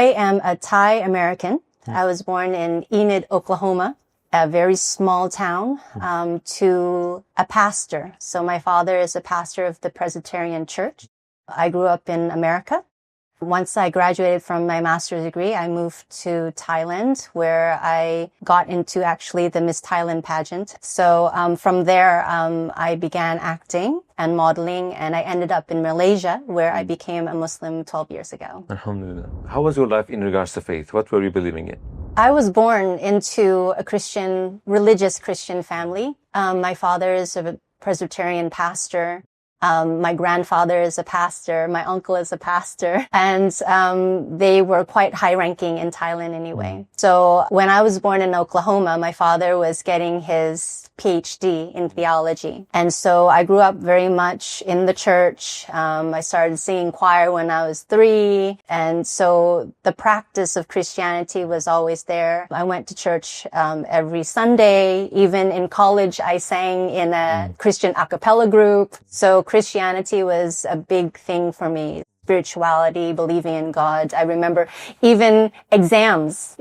I am a Thai American. I was born in Enid, Oklahoma, a very small town, to a pastor. So my father is a pastor of the Presbyterian Church. I grew up in America. Once I graduated from my master's degree, I moved to Thailand, where I got into actually the Miss Thailand pageant. So from there, I began acting and modeling, and I ended up in Malaysia, where I became a Muslim 12 years ago. Alhamdulillah. How was your life in regards to faith? What were you believing in? I was born into a religious Christian family. My father is a Presbyterian pastor. My grandfather is a pastor. My uncle is a pastor. And they were quite high-ranking in Thailand anyway. So when I was born in Oklahoma, my father was getting his PhD in theology. And so I grew up very much in the church. I started singing choir when I was 3. And so the practice of Christianity was always there. I went to church every Sunday. Even in college, I sang in a Christian a cappella group. So Christianity was a big thing for me. Spirituality, believing in God. I remember even exams,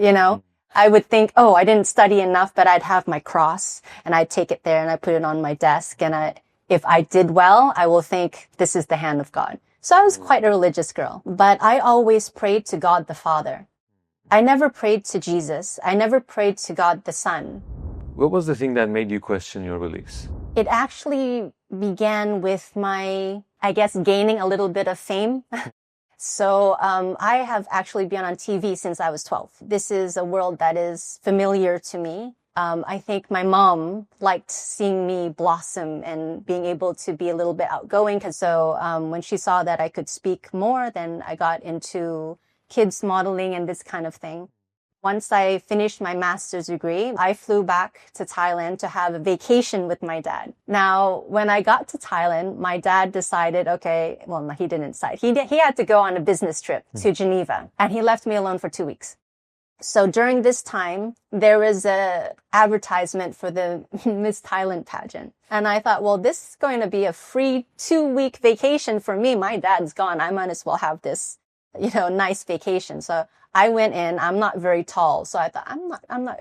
I would think, oh, I didn't study enough, but I'd have my cross and I'd take it there and I'd put it on my desk. And if I did well, I will think this is the hand of God. So I was quite a religious girl, but I always prayed to God the Father. I never prayed to Jesus. I never prayed to God the Son. What was the thing that made you question your beliefs? It actually began with my, gaining a little bit of fame. So I have actually been on TV since I was 12. This is a world that is familiar to me. I think my mom liked seeing me blossom and being able to be a little bit outgoing. So when she saw that I could speak more, then I got into kids modeling and this kind of thing. Once I finished my master's degree, I flew back to Thailand to have a vacation with my dad. Now, when I got to Thailand, my dad decided, he didn't decide. He had to go on a business trip to Geneva, and he left me alone for 2 weeks. So during this time, there was a advertisement for the Miss Thailand pageant. And I thought, well, this is going to be a free 2-week vacation for me. My dad's gone. I might as well have this, nice vacation. So I went in, I'm not very tall. So I thought,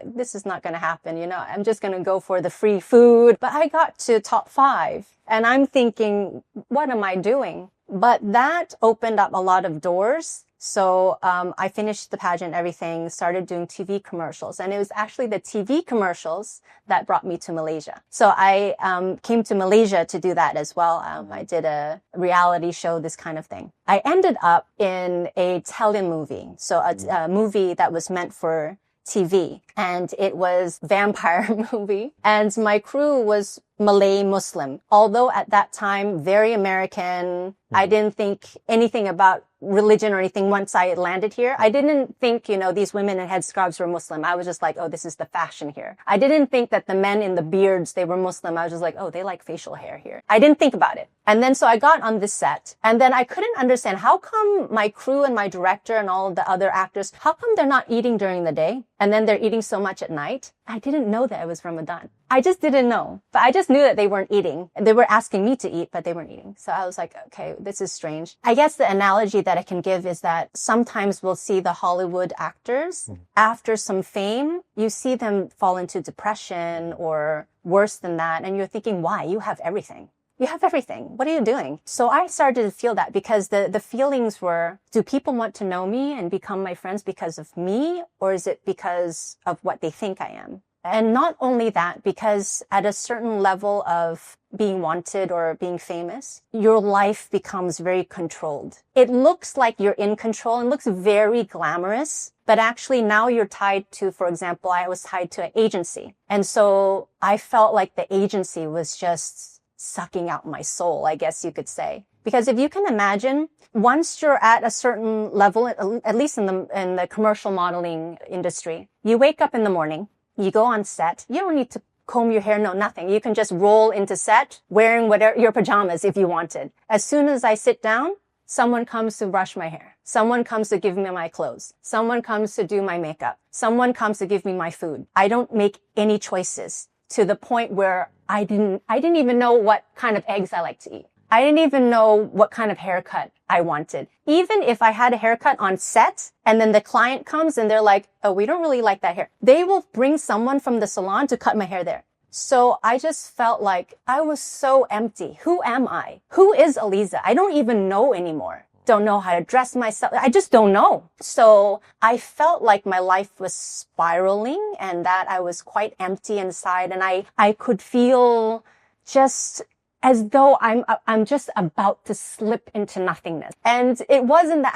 this is not going to happen. I'm just going to go for the free food. But I got to top 5 and I'm thinking, what am I doing? But that opened up a lot of doors. So I finished the pageant, everything, started doing TV commercials. And it was actually the TV commercials that brought me to Malaysia. So I came to Malaysia to do that as well. I did a reality show, this kind of thing. I ended up in a telemovie, so a movie that was meant for TV. And it was vampire movie. And my crew was Malay Muslim. Although at that time, very American. I didn't think anything about religion or anything once I landed here. I didn't think, these women in headscarves were Muslim. I was just like, oh, this is the fashion here. I didn't think that the men in the beards, they were Muslim. I was just like, oh, they like facial hair here. I didn't think about it. And then so I got on this set and then I couldn't understand how come my crew and my director and all of the other actors, how come they're not eating during the day and then they're eating so much at night? I didn't know that it was Ramadan. I just didn't know, but I just knew that they weren't eating. They were asking me to eat, but they weren't eating. So I was like, okay, this is strange. I guess the analogy that I can give is that sometimes we'll see the Hollywood actors after some fame, you see them fall into depression or worse than that. And you're thinking, why? You have everything. You have everything. What are you doing? So I started to feel that because the feelings were, do people want to know me and become my friends because of me? Or is it because of what they think I am? And not only that, because at a certain level of being wanted or being famous, your life becomes very controlled. It looks like you're in control and looks very glamorous, but actually now you're tied to, for example, I was tied to an agency. And so I felt like the agency was just sucking out my soul, I guess you could say. Because if you can imagine, once you're at a certain level, at least in the commercial modeling industry, you wake up in the morning, you go on set, you don't need to comb your hair, no, nothing. You can just roll into set wearing your pajamas if you wanted. As soon as I sit down, someone comes to brush my hair. Someone comes to give me my clothes. Someone comes to do my makeup. Someone comes to give me my food. I don't make any choices to the point where I didn't even know what kind of eggs I like to eat. I didn't even know what kind of haircut I wanted. Even if I had a haircut on set and then the client comes and they're like, oh, we don't really like that hair. They will bring someone from the salon to cut my hair there. So I just felt like I was so empty. Who am I? Who is Aliza? I don't even know anymore. Don't know how to dress myself. I just don't know. So I felt like my life was spiraling and that I was quite empty inside. And I could feel just as though I'm just about to slip into nothingness. And it wasn't that.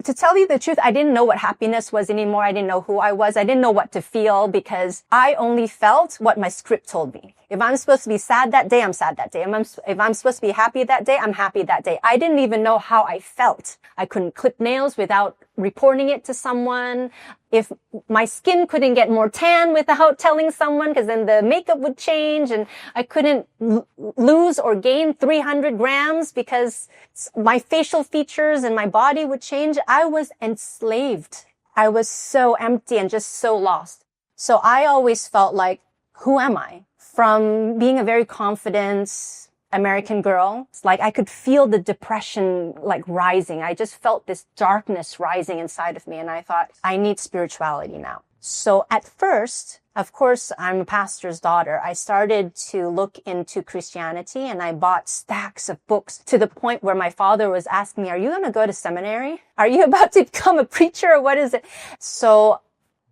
To tell you the truth, I didn't know what happiness was anymore. I didn't know who I was. I didn't know what to feel because I only felt what my script told me. If I'm supposed to be sad that day, I'm sad that day. If I'm supposed to be happy that day, I'm happy that day. I didn't even know how I felt. I couldn't clip nails without reporting it to someone. If my skin couldn't get more tan without telling someone, because then the makeup would change, and I couldn't lose or gain 300 grams because my facial features and my body would change. I was enslaved. I was so empty and just so lost. So I always felt like, who am I? From being a very confident American girl, it's like I could feel the depression like rising. I just felt this darkness rising inside of me. And I thought, I need spirituality now. So at first, of course, I'm a pastor's daughter. I started to look into Christianity and I bought stacks of books to the point where my father was asking me, are you going to go to seminary? Are you about to become a preacher or what is it? So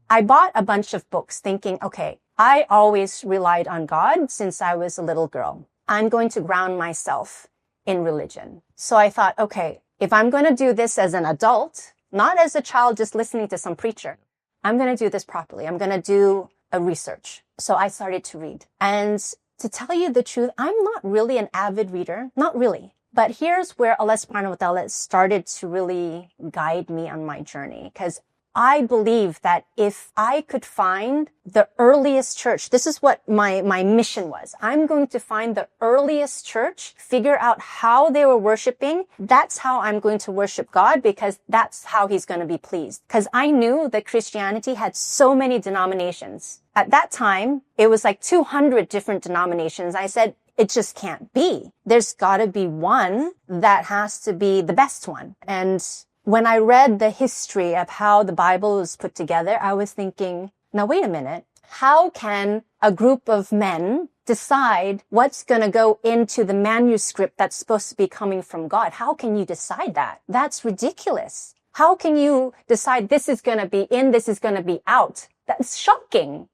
I bought a bunch of books thinking, okay, I always relied on God since I was a little girl. I'm going to ground myself in religion. So I thought, okay, if I'm going to do this as an adult, not as a child just listening to some preacher, I'm going to do this properly. I'm going to do a research. So I started to read. And to tell you the truth, I'm not really an avid reader. Not really. But here's where Allah subhanahu wa ta'ala started to really guide me on my journey. Because I believe that if I could find the earliest church, this is what my mission was. I'm going to find the earliest church, figure out how they were worshiping. That's how I'm going to worship God because that's how he's going to be pleased. Because I knew that Christianity had so many denominations. At that time, it was like 200 different denominations. I said, it just can't be. There's got to be one that has to be the best one. And when I read the history of how the Bible was put together, I was thinking, now wait a minute. How can a group of men decide what's going to go into the manuscript that's supposed to be coming from God? How can you decide that? That's ridiculous. How can you decide this is going to be in, this is going to be out? That's shocking.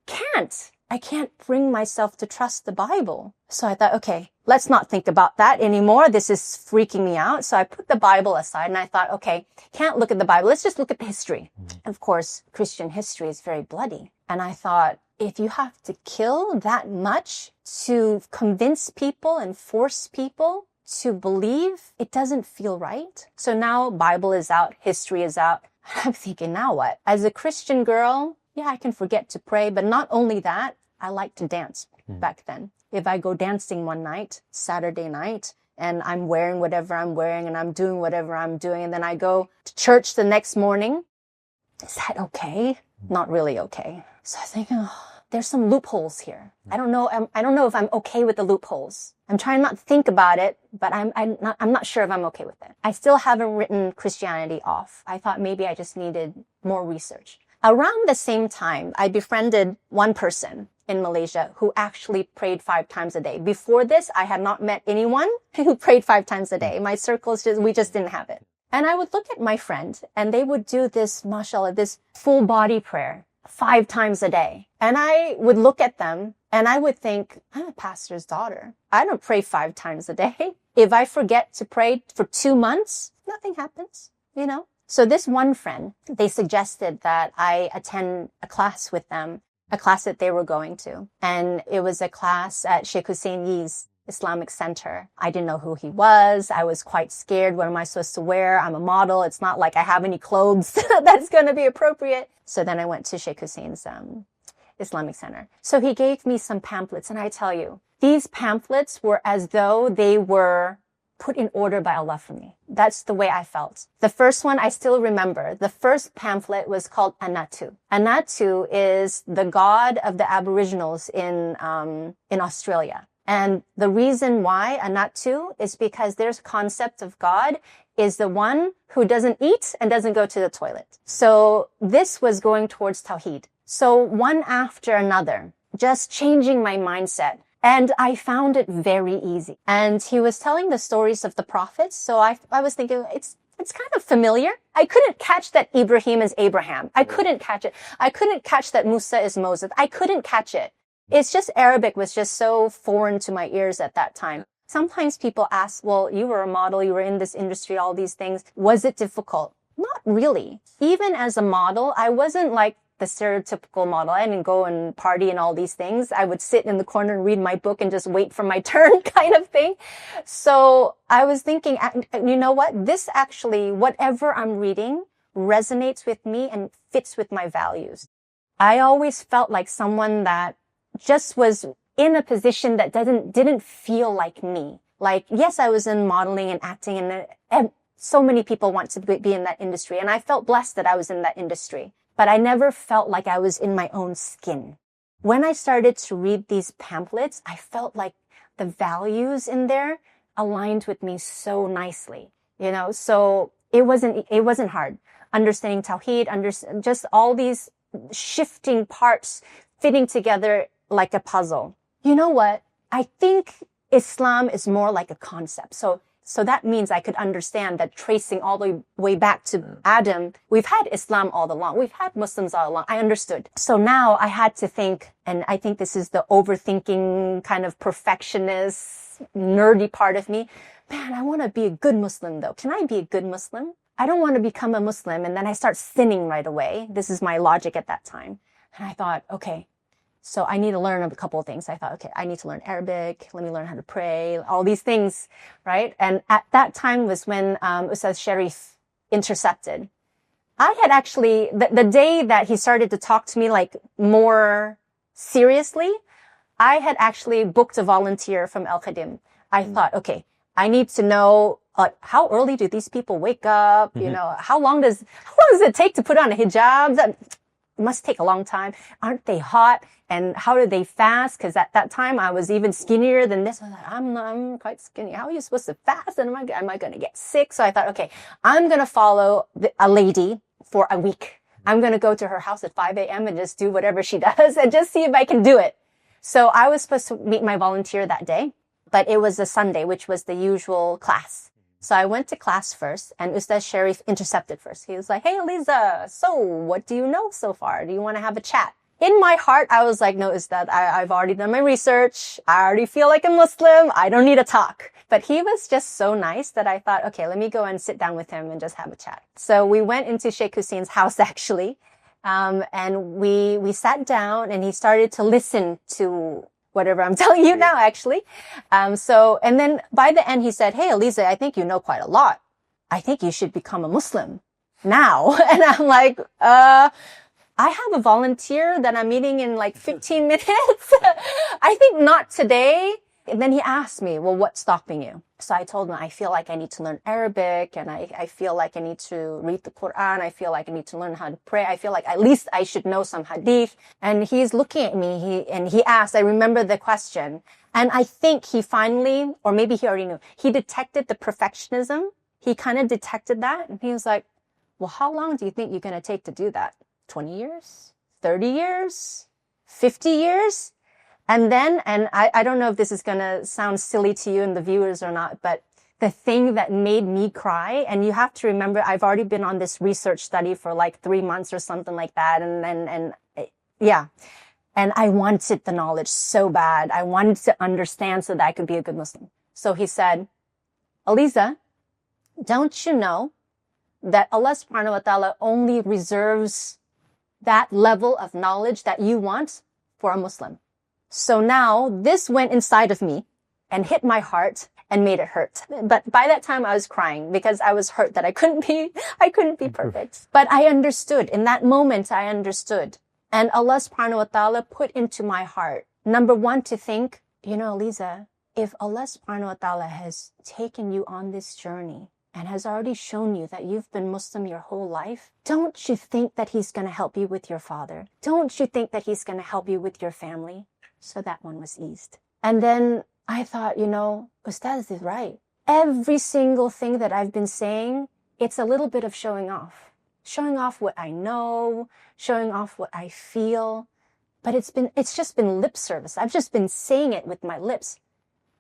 I can't bring myself to trust the Bible. So I thought, okay, let's not think about that anymore. This is freaking me out. So I put the Bible aside and I thought, okay, can't look at the Bible. Let's just look at the history. Of course, Christian history is very bloody. And I thought, if you have to kill that much to convince people and force people to believe, it doesn't feel right. So now Bible is out, history is out. I'm thinking, now what? As a Christian girl, yeah, I can forget to pray. But not only that, I like to dance back then. If I go dancing one night, Saturday night, and I'm wearing whatever I'm wearing and I'm doing whatever I'm doing, and then I go to church the next morning, is that okay? Not really okay. So I think, oh, there's some loopholes here. I don't know if I'm okay with the loopholes. I'm trying not to think about it, but I'm not sure if I'm okay with it. I still haven't written Christianity off. I thought maybe I just needed more research. Around the same time, I befriended one person in Malaysia who actually prayed 5 times a day. Before this, I had not met anyone who prayed 5 times a day. My circles, we just didn't have it. And I would look at my friend and they would do this, mashallah, this full body prayer 5 times a day. And I would look at them and I would think, I'm a pastor's daughter. I don't pray 5 times a day. If I forget to pray for 2 months, nothing happens, you know? So this one friend, they suggested that I attend a class with them, a class that they were going to. And it was a class at Sheikh Husseini's Islamic Center. I didn't know who he was. I was quite scared. What am I supposed to wear? I'm a model. It's not like I have any clothes that's going to be appropriate. So then I went to Sheikh Hussein's Islamic Center. So he gave me some pamphlets. And I tell you, these pamphlets were as though they were put in order by Allah for me. That's the way I felt. The first one I still remember. The first pamphlet was called Anatu. Anatu is the god of the Aboriginals in Australia. And the reason why not to is because their concept of God is the one who doesn't eat and doesn't go to the toilet. So this was going towards Tawheed. So one after another, just changing my mindset. And I found it very easy. And he was telling the stories of the prophets. So I was thinking, it's kind of familiar. I couldn't catch that Ibrahim is Abraham. I couldn't catch it. I couldn't catch that Musa is Moses. I couldn't catch it. It's just Arabic was just so foreign to my ears at that time. Sometimes people ask, well, you were a model, you were in this industry, all these things. Was it difficult? Not really. Even as a model, I wasn't like the stereotypical model. I didn't go and party and all these things. I would sit in the corner and read my book and just wait for my turn kind of thing. So I was thinking, you know what? This actually, whatever I'm reading resonates with me and fits with my values. I always felt like someone that just was in a position that didn't feel like me. Like, yes, I was in modeling and acting and so many people want to be in that industry. And I felt blessed that I was in that industry. But I never felt like I was in my own skin. When I started to read these pamphlets, I felt like the values in there aligned with me so nicely, you know, so it wasn't hard. Understanding Tawheed, just all these shifting parts fitting together like a puzzle. You know what? I think Islam is more like a concept. So that means I could understand that tracing all the way back to Adam, we've had Islam all along. We've had Muslims all along. I understood. So now I had to think, and I think this is the overthinking kind of perfectionist, nerdy part of me. Man, I want to be a good Muslim though. Can I be a good Muslim? I don't want to become a Muslim and then I start sinning right away. This is my logic at that time. And I thought, okay, so I need to learn a couple of things. I thought, okay, I need to learn Arabic. Let me learn how to pray, all these things, right? And at that time was when Ustaz Sharif intercepted. I had actually, the day that he started to talk to me like more seriously, I had actually booked a volunteer from Al Khadim. I thought, okay, I need to know how early do these people wake up? You know, how long does it take to put on a hijab? That must take a long time. Aren't they hot? And how do they fast? Because at that time I was even skinnier than this. I was like, I'm quite skinny. How are you supposed to fast? And am I going to get sick? So I thought, okay, I'm going to follow a lady for a week. I'm going to go to her house at 5 a.m. and just do whatever she does and just see if I can do it. So I was supposed to meet my volunteer that day, but it was a Sunday, which was the usual class. So I went to class first and Ustaz Sharif intercepted first. He was like, hey, Eliza, so what do you know so far? Do you want to have a chat? In my heart, I was like, no, Ustad, I've already done my research. I already feel like a Muslim. I don't need to talk. But he was just so nice that I thought, okay, let me go and sit down with him and just have a chat. So we went into Sheikh Hussein's house actually. And we sat down and he started to listen to whatever I'm telling you now, actually. And then by the end, he said, hey, Eliza, I think you know quite a lot. I think you should become a Muslim now. And I'm like, I have a volunteer that I'm meeting in like 15 minutes. I think not today. And then he asked me, well, what's stopping you? So I told him, I feel like I need to learn Arabic and I feel like I need to read the Quran. I feel like I need to learn how to pray. I feel like at least I should know some hadith. And he's looking at me. He asked, I remember the question. And I think he finally, or maybe he already knew, he detected the perfectionism. He kind of detected that. And he was like, well, how long do you think you're going to take to do that? 20 years? 30 years? 50 years? And I don't know if this is going to sound silly to you and the viewers or not, but the thing that made me cry, and you have to remember, I've already been on this research study for like 3 months or something like that. And I wanted the knowledge so bad. I wanted to understand so that I could be a good Muslim. So he said, Eliza, don't you know that Allah subhanahu wa ta'ala only reserves that level of knowledge that you want for a Muslim? So now this went inside of me and hit my heart and made it hurt. But by that time I was crying because I was hurt that I couldn't be perfect. But I understood. In that moment, I understood. And Allah subhanahu wa ta'ala put into my heart, number one, to think, you know, Eliza, if Allah subhanahu wa ta'ala has taken you on this journey and has already shown you that you've been Muslim your whole life, don't you think that he's going to help you with your father? Don't you think that he's going to help you with your family? So that one was eased. And then I thought, Ustaz is right. Every single thing that I've been saying, it's a little bit of showing off. Showing off what I know, showing off what I feel. But it's just been lip service. I've just been saying it with my lips.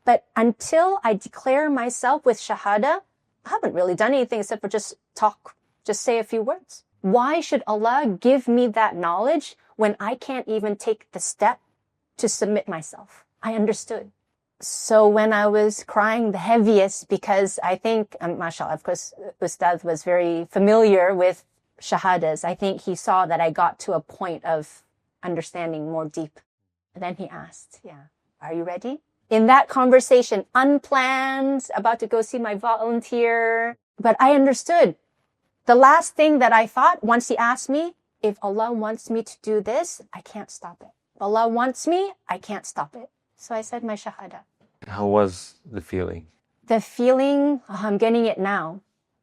But until I declare myself with Shahada, I haven't really done anything except for just talk, just say a few words. Why should Allah give me that knowledge when I can't even take the step to submit myself? I understood. So when I was crying the heaviest, because I think, mashallah, of course, Ustad was very familiar with Shahadas. I think he saw that I got to a point of understanding more deep. And then he asked, are you ready? In that conversation, unplanned, about to go see my volunteer, but I understood. The last thing that I thought, once he asked me, if Allah wants me to do this, I can't stop it. If Allah wants me, I can't stop it. So I said my Shahada. How was the feeling? The feeling, I'm getting it now.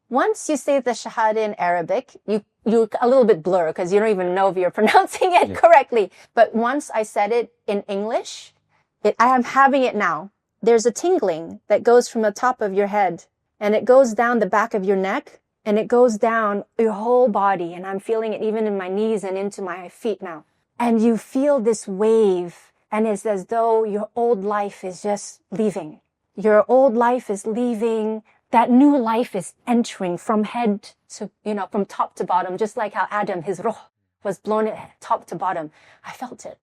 Once you say the Shahada in Arabic, you're a little bit blurred because you don't even know if you're pronouncing it correctly. But once I said it in English, I am having it now. There's a tingling that goes from the top of your head and it goes down the back of your neck and it goes down your whole body. And I'm feeling it even in my knees and into my feet now. And you feel this wave and it's as though your old life is just leaving. Your old life is leaving. That new life is entering from head to, from top to bottom, just like how Adam, his ruh, was blown at top to bottom. I felt it.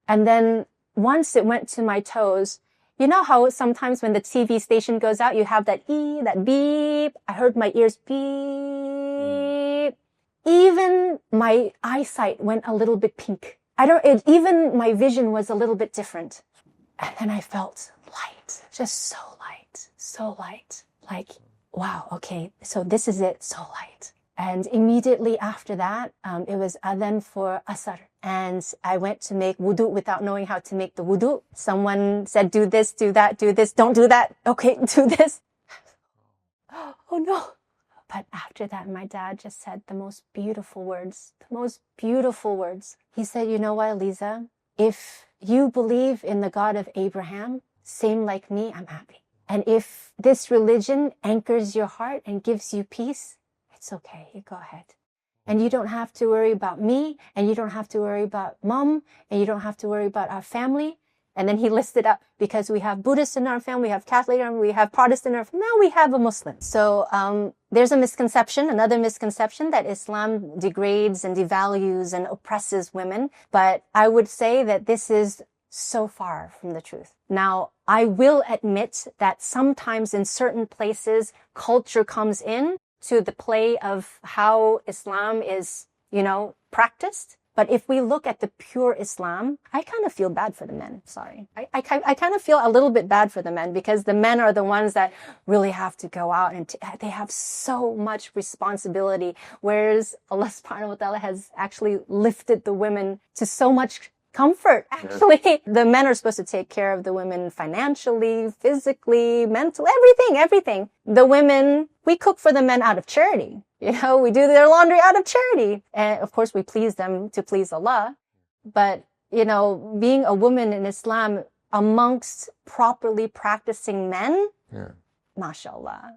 And then once it went to my toes, you know how sometimes when the TV station goes out, you have that that beep. I heard my ears beep. Even my eyesight went a little bit pink. Even my vision was a little bit different. And then I felt light, just so light, so light. Like, wow, okay, so this is it, so light. And immediately after that, it was adhan for asr. And I went to make wudu without knowing how to make the wudu. Someone said, do this, do that, do this, don't do that. Okay, do this. Oh no. But after that, my dad just said the most beautiful words, He said, you know what, Lisa? If you believe in the God of Abraham, same like me, I'm happy. And if this religion anchors your heart and gives you peace, it's okay. You go ahead. And you don't have to worry about me, and you don't have to worry about mom, and you don't have to worry about our family. And then he listed up, because we have Buddhists in our family, we have Catholic, and we have Protestant in our family, now we have a Muslim. So there's another misconception that Islam degrades and devalues and oppresses women. But I would say that this is so far from the truth. Now, I will admit that sometimes in certain places, culture comes in to the play of how Islam is, practiced. But if we look at the pure Islam, I kind of feel bad for the men. Sorry. I kind of feel a little bit bad for the men, because the men are the ones that really have to go out and they have so much responsibility. Whereas Allah subhanahu wa ta'ala has actually lifted the women to so much comfort. Actually, the men are supposed to take care of the women financially, physically, mentally, everything. The women, we cook for the men out of charity. We do their laundry out of charity. And of course, we please them to please Allah. But, being a woman in Islam amongst properly practicing men, mashallah,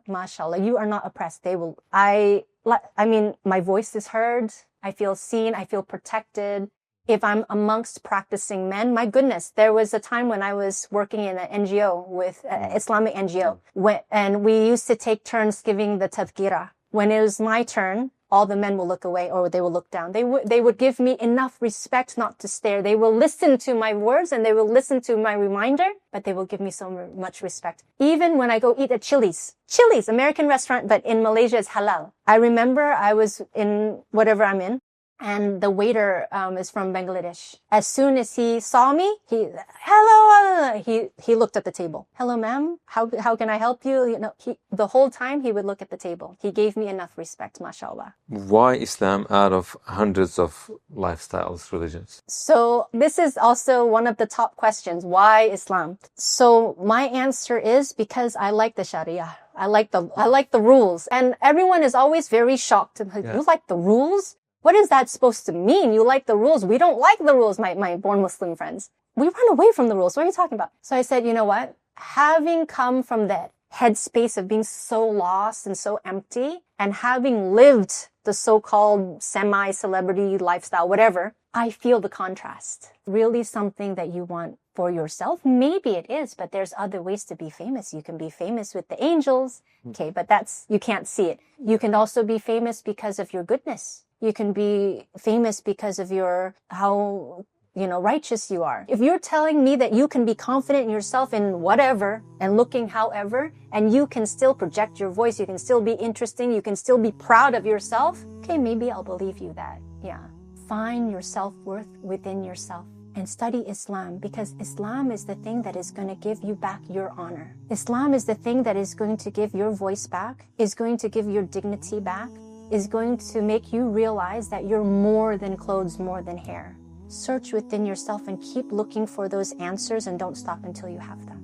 you are not oppressed. my voice is heard. I feel seen. I feel protected. If I'm amongst practicing men, my goodness, there was a time when I was working in an NGO with Islamic NGO, and we used to take turns giving the tadhkirah. When it was my turn, all the men will look away or they will look down. They would give me enough respect not to stare. They will listen to my words and they will listen to my reminder, but they will give me so much respect. Even when I go eat at Chili's, American restaurant, but in Malaysia is halal. I remember I was in whatever I'm in, and the waiter is from Bangladesh. As soon as he saw me, hello, he looked at the table. Hello, ma'am. How can I help you? The whole time he would look at the table. He gave me enough respect, mashallah. Why Islam out of hundreds of lifestyles, religions? So this is also one of the top questions. Why Islam? So my answer is because I like the Sharia. I like the rules. And everyone is always very shocked. You like the rules? What is that supposed to mean? You like the rules. We don't like the rules, my born Muslim friends. We run away from the rules. What are you talking about? So I said, you know what? having come from that headspace of being so lost and so empty, and having lived the so-called semi-celebrity lifestyle, whatever, I feel the contrast. Really something that you want for yourself? Maybe it is, but there's other ways to be famous. You can be famous with the angels, okay, but you can't see it. You can also be famous because of your goodness. You can be famous because of how righteous you are. If you're telling me that you can be confident in yourself in whatever and looking however, and you can still project your voice, you can still be interesting, you can still be proud of yourself, okay, maybe I'll believe you that. Yeah. Find your self-worth within yourself and study Islam, because Islam is the thing that is going to give you back your honor. Islam is the thing that is going to give your voice back, is going to give your dignity back, is going to make you realize that you're more than clothes, more than hair. Search within yourself and keep looking for those answers, and don't stop until you have them.